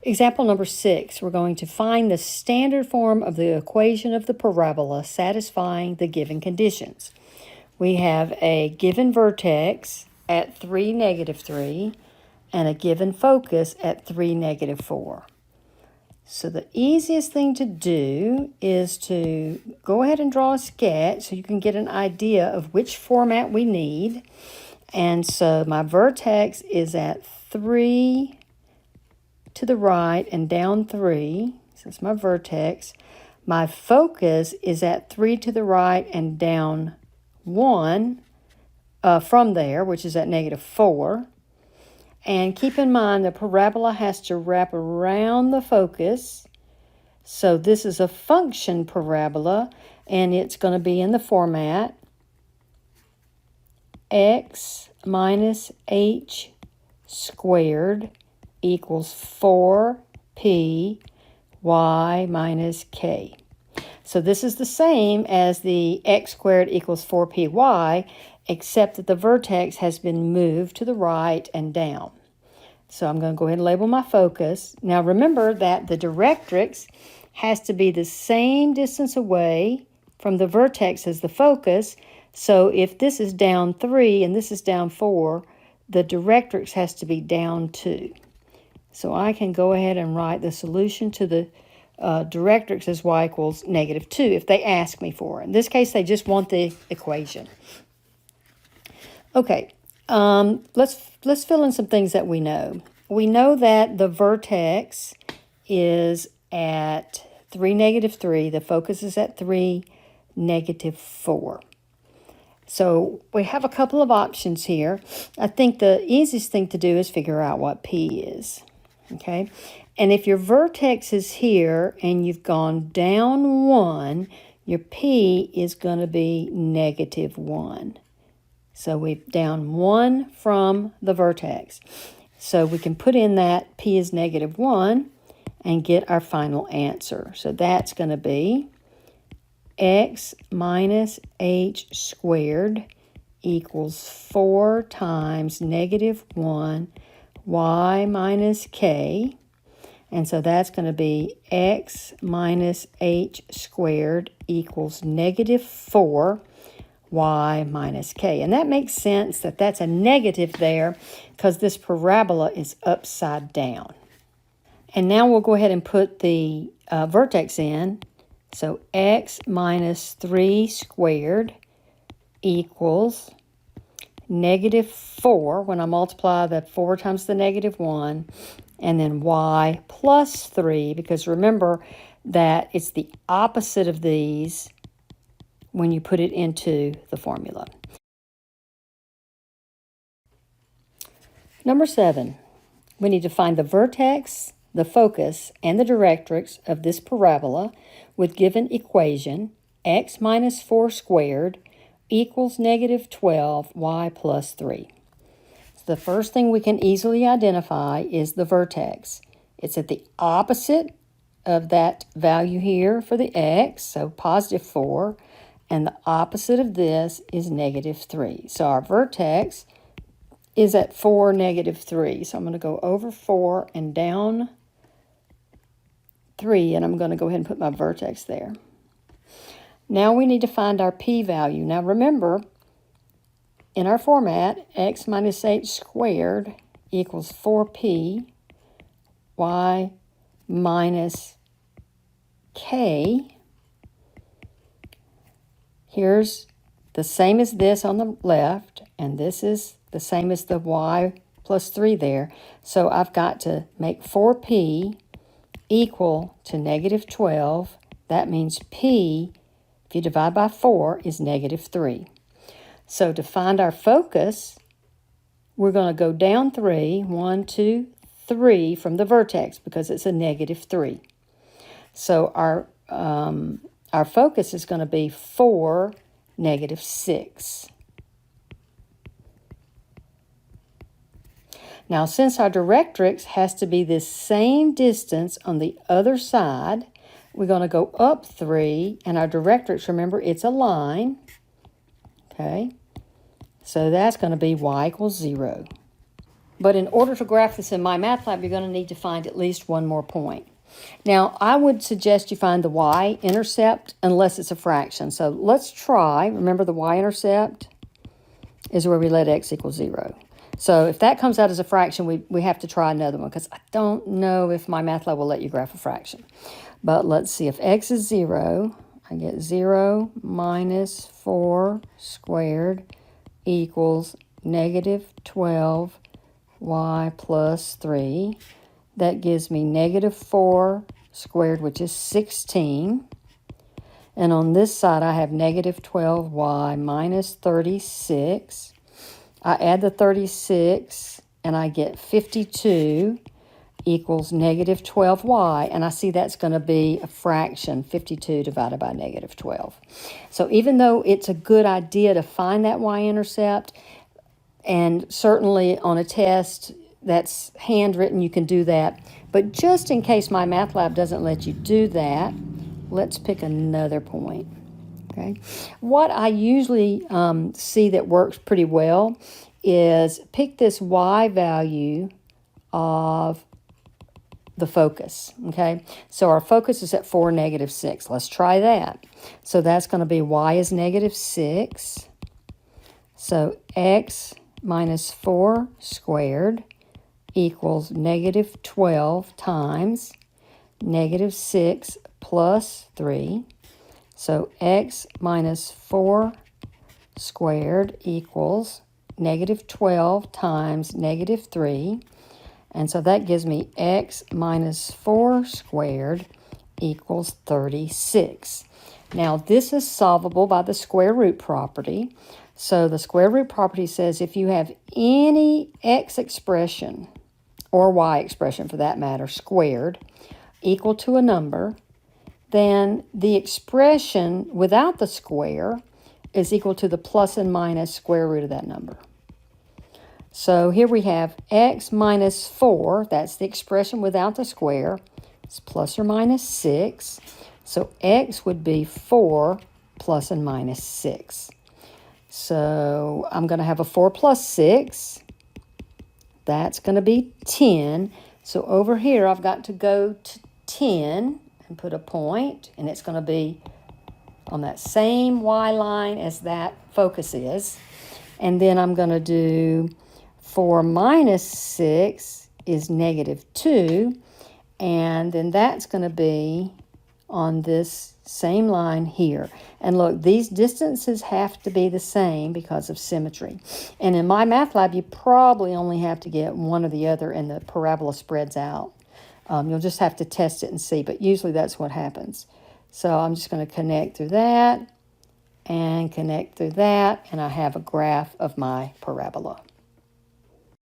Example number 6, we're going to find the standard form of the equation of the parabola satisfying the given conditions. We have a given vertex at 3, -3, and a given focus at 3, -4. So the easiest thing to do is to go ahead and draw a sketch so you can get an idea of which format we need. And so my vertex is at 3 to the right and down 3. So that's my vertex. My focus is at 3 to the right and down 1 from there, which is at -4. And keep in mind the parabola has to wrap around the focus. So this is a function parabola, and it's going to be in the format x minus h squared equals 4p y minus k. So this is the same as the x squared equals 4py, except that the vertex has been moved to the right and down. So I'm going to go ahead and label my focus. Now remember that the directrix has to be the same distance away from the vertex as the focus. So if this is down 3 and this is down 4, the directrix has to be down 2. So I can go ahead and write the solution to the directrix as y equals -2 if they ask me for it. In this case, they just want the equation. Okay, let's fill in some things that we know. We know that the vertex is at 3, -3. The focus is at 3, -4. So we have a couple of options here. I think the easiest thing to do is figure out what P is. Okay, and if your vertex is here and you've gone down 1, your P is going to be -1. So we've down 1 from the vertex. So we can put in that P is -1 and get our final answer. So that's going to be x minus h squared equals 4 times -1 y minus k. And so that's going to be x minus h squared equals -4 y minus k. And that makes sense that that's a negative there because this parabola is upside down. And now we'll go ahead and put the vertex in. So x minus 3 squared equals -4 when I multiply the 4 times the -1, and then y plus 3, because remember that it's the opposite of these when you put it into the formula. Number 7, we need to find the vertex, the focus, and the directrix of this parabola with given equation x minus 4 squared equals -12 y plus 3. So the first thing we can easily identify is the vertex. It's at the opposite of that value here for the x, so +4, and the opposite of this is -3. So our vertex is at 4, -3. So I'm going to go over 4 and down 3, and I'm going to go ahead and put my vertex there. Now we need to find our p-value. Now remember, in our format, x minus h squared equals 4p y minus k. Here's the same as this on the left, and this is the same as the y plus 3 there. So I've got to make 4p equal to -12. That means p, if you divide by 4, is -3. So to find our focus, we're going to go down 3, 1, 2, 3 from the vertex because it's a -3. So our focus is going to be 4, -6. Now, since our directrix has to be the same distance on the other side, we're going to go up 3, and our directrix, remember, it's a line. Okay, so that's going to be y equals 0. But in order to graph this in MyMathLab, you're going to need to find at least one more point. Now, I would suggest you find the y-intercept unless it's a fraction. So let's try. Remember, the y-intercept is where we let x equal 0. So if that comes out as a fraction, we have to try another one, because I don't know if MyMathLab will let you graph a fraction. But let's see. If x is 0, I get 0 minus 4 squared equals negative 12y plus 3. That gives me negative 4 squared, which is 16. And on this side, I have negative 12y minus 36. I add the 36, and I get 52 equals negative 12y. And I see that's going to be a fraction, 52 divided by negative 12. So even though it's a good idea to find that y-intercept, and certainly on a test that's handwritten, you can do that. But just in case MyMathLab doesn't let you do that, let's pick another point. Okay. What I usually see that works pretty well is pick this y value of the focus. Okay. So our focus is at 4, negative 6. Let's try that. So that's going to be y is negative 6. So x minus 4 squared equals negative 12 times negative 6 plus 3. So x minus 4 squared equals negative 12 times negative 3. And so that gives me x minus 4 squared equals 36. Now this is solvable by the square root property. So the square root property says if you have any x expression, or y expression for that matter, squared, equal to a number, then the expression without the square is equal to the plus and minus square root of that number. So here we have x minus 4, that's the expression without the square, it's plus or minus 6. So x would be 4 plus and minus 6. So I'm going to have a 4 plus 6. That's going to be 10. So over here, I've got to go to 10 and put a point, and it's going to be on that same y line as that focus is. And then I'm going to do 4 minus 6 is negative 2, and then that's going to be on this same line here. And look, these distances have to be the same because of symmetry. And in MyMathLab, you probably only have to get one or the other, and the parabola spreads out. You'll just have to test it and see, but usually that's what happens. So I'm just going to connect through that and connect through that, and I have a graph of my parabola.